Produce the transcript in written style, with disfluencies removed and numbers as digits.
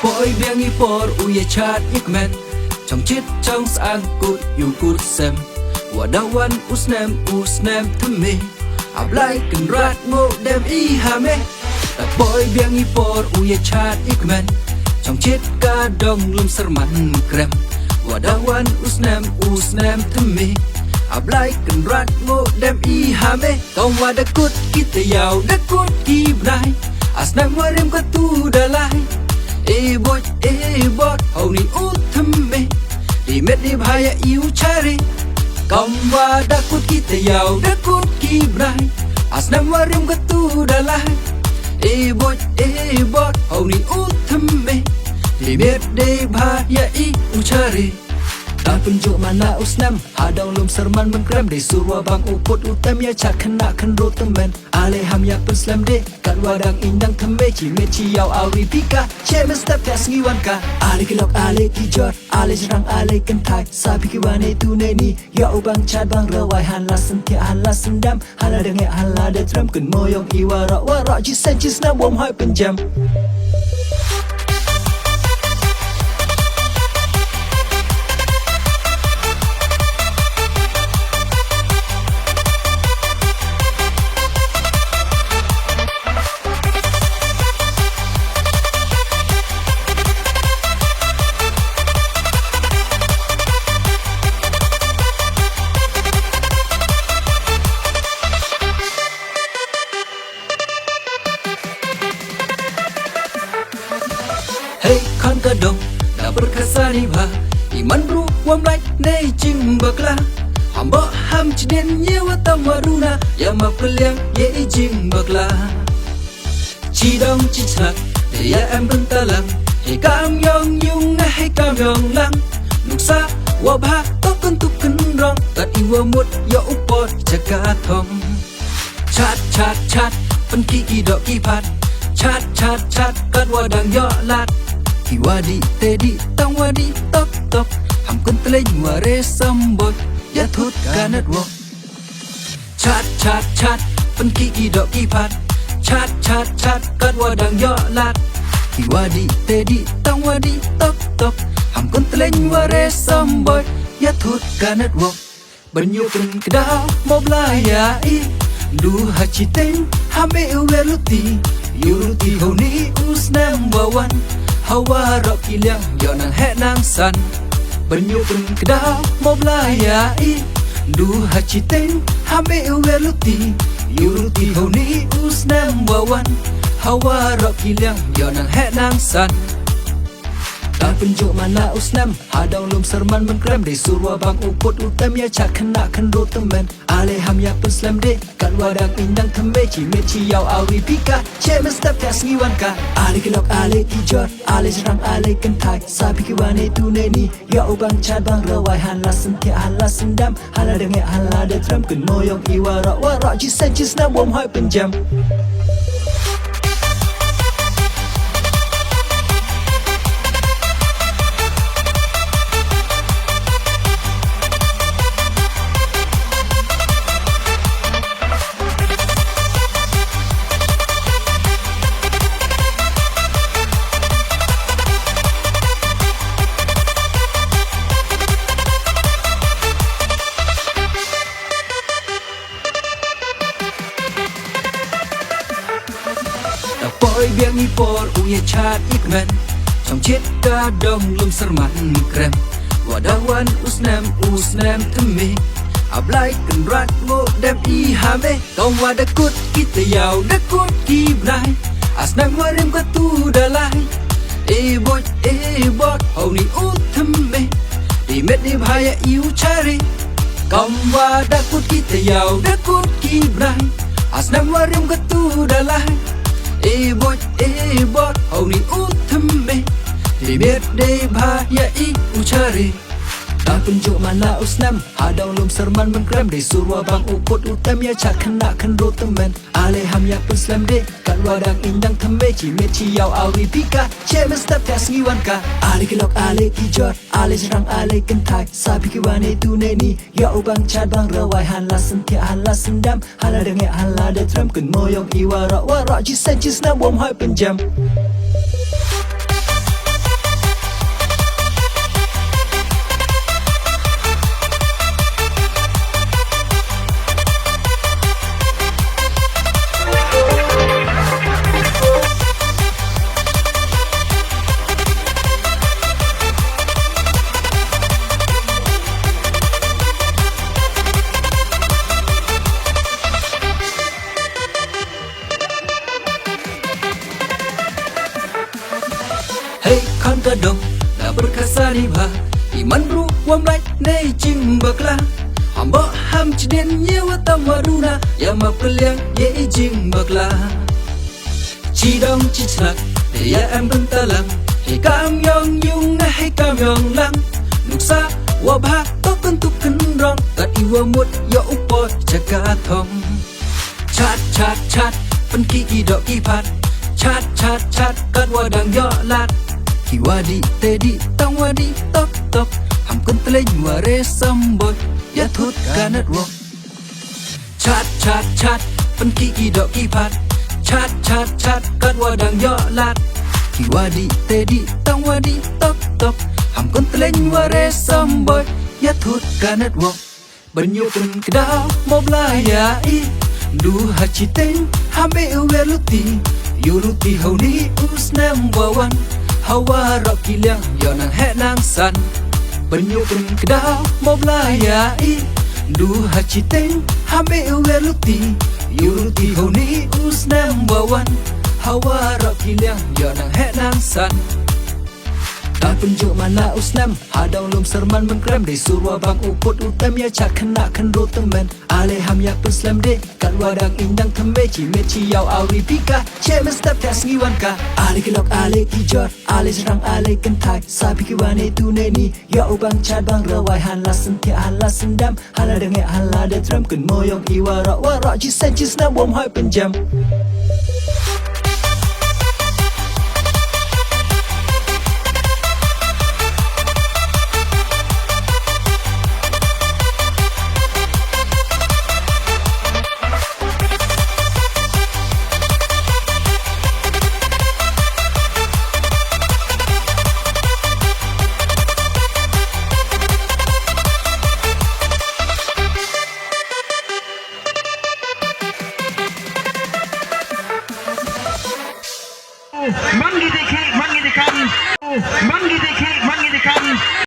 bội biếng y por uye chat ikmen trong chít trong sang cút yu cút xem wadawan usnem thumi ablai kan rat mo dem I hame ta bội biếng y por uye chat ikmen trong chít ka dong lum serman krem wadawan usnem thumi ablai kan rat mo dem I hame kong wada kut kita yau da kut kibrai asnam warim ka tu dalai bot hầu ni uthme di met ni bhaya iu chari kamwa da kut kita yau da kut kibrai asnam warim ka tu dalai bot hầu ni uthme di met ni bhaya iu chari tak penjuk mana usnam hadang lum serman mengkrem di surwa bang uput utam ya chat kena kenro temen ale ham ya penslam de kat wadang indang theme chi me chi yau awi pika che me step ya sngiwan ka ale kilok ale kijot ale jrang ale kentai sapi kiwane tu ne ni ya ubang chat bang rawai han la sentia han la sendam hala denge hala de tram kun moyong iwara wara ji sen ji snam wom hai penjam Hey kan kadong da berkasani ba iman bru wam lai nei jing bakla hamba ham chiden ye watam waruna ya ma kulyang ye jing bakla chi dong chi chak ya em bưng ta lang hey kam yong yung na hey kam yong lang nuksa wa ba to kun tu kun rong tat iwa mut yo upot chaka thong chat pen ki do ki phat chat kat wa dang yo lat wadi tedi tang wadi tok ham kun tleng ware sambot ya thut kanat wo chat pen ki do ki phat chat kat wadang yo lat wadi tedi tang wadi tok ham kun tleng ware sambot ya thut kanat wo banyu kun kedau moblaya I du hachiteng hame uweluti yuruti honi usnam wawan hawa rocky liang yo nang he nang san banyu pun kedau moblaya I du hachiteng hame uweluti yuruti honi usnam wawan hawa rocky liang yo nang he nang san tak penjuk mana usnam hadang lum serman mengkrem di surwa bang uput utam ya chat kena kenro temen ale ham ya penslam de kat wadang indang theme chi me chi yau awi pika che me step ya sngiwan ka ale kilok ale kijot ale jrang ale kentai sapi kiwane tu ne ni ya ubang chat bang rawai han la sentia han la sendam hala denge hala de tram kun moyong iwara wara ji sen ji snam wom hai penjam bội biếng y por uye chat ikmen trong chít ka dong lum serman krem wadawan usnem thumi ablai kan rat mo dem I hame kong wada kut kita yau da kut kibrai asnam warim ka tu dalai bot hầu ni uthme di met ni bhaya iu chari kong wada kut kita yau da kut kibrai asnam warim ka tu dalai bot hầu ni uthme di met ni bhaya iu chari tak penjuk mana usnam hadang lum serman mengkrem di surwa bang uput utam ya chat kena kenro temen ale ham ya penslam de kat wadang indang theme chi me chi yau awi pika che me step ya sngiwan ka ale kilok ale kijot ale jrang ale kentai sapi kiwane tu ne ni ya ubang chat bang rawai han la sentia han la sendam hala denge hala de tram kun moyong iwara wara ji sen ji snam wom hai penjam kadong tak berkasa ni bah iman beruang baik nei jing bakla hamba ham ciden yewa tamaruna ya mapkeliang ye jing bakla cidong ciclak ya em bentalang he kam yong yung he kam yong lang nuksa wa ba to kentuk kenrong kat iwa mut ya upo jaga thong chat chat chat pen ki dok ki pat chat chat chat kat wa dang yo lat ki wadi tedi tang wadi tok tok ham kun tlei wa re samboy ya thut kanat wo chat chat chat pen ki dok ki pat chat chat chat kat wa dang yo lat ki wadi tedi tang wadi tok tok ham kun tlei wa re samboy ya thut kanat wo banyu kun kedau mo blaya i du hachi teng hame uweluti yuluti hauni usnam wawan hawa roki liang yo nang he nang san banyu kun kedau mo blaya i du hachi teng hame uweluti yuluti hauni usnam wawan hawa roki liang yo nang he nang san dan penjuk mana usnam hadang lum serman mengkrem di surwa bang uput utam ya cak kena kenro temen ale ham ya puslam de kat wadang indang theme chi me chi yaw awi pika che mestap tas ngiwan ka ale kelok ale kijor ale serang ale kentai sapi kiwane tu ne ni ya ubang chat bang rawai han la sentia han la sendam hala denge hala de tram kun moyong iwa ro wa ro chi sen chi snam bom hoi penjam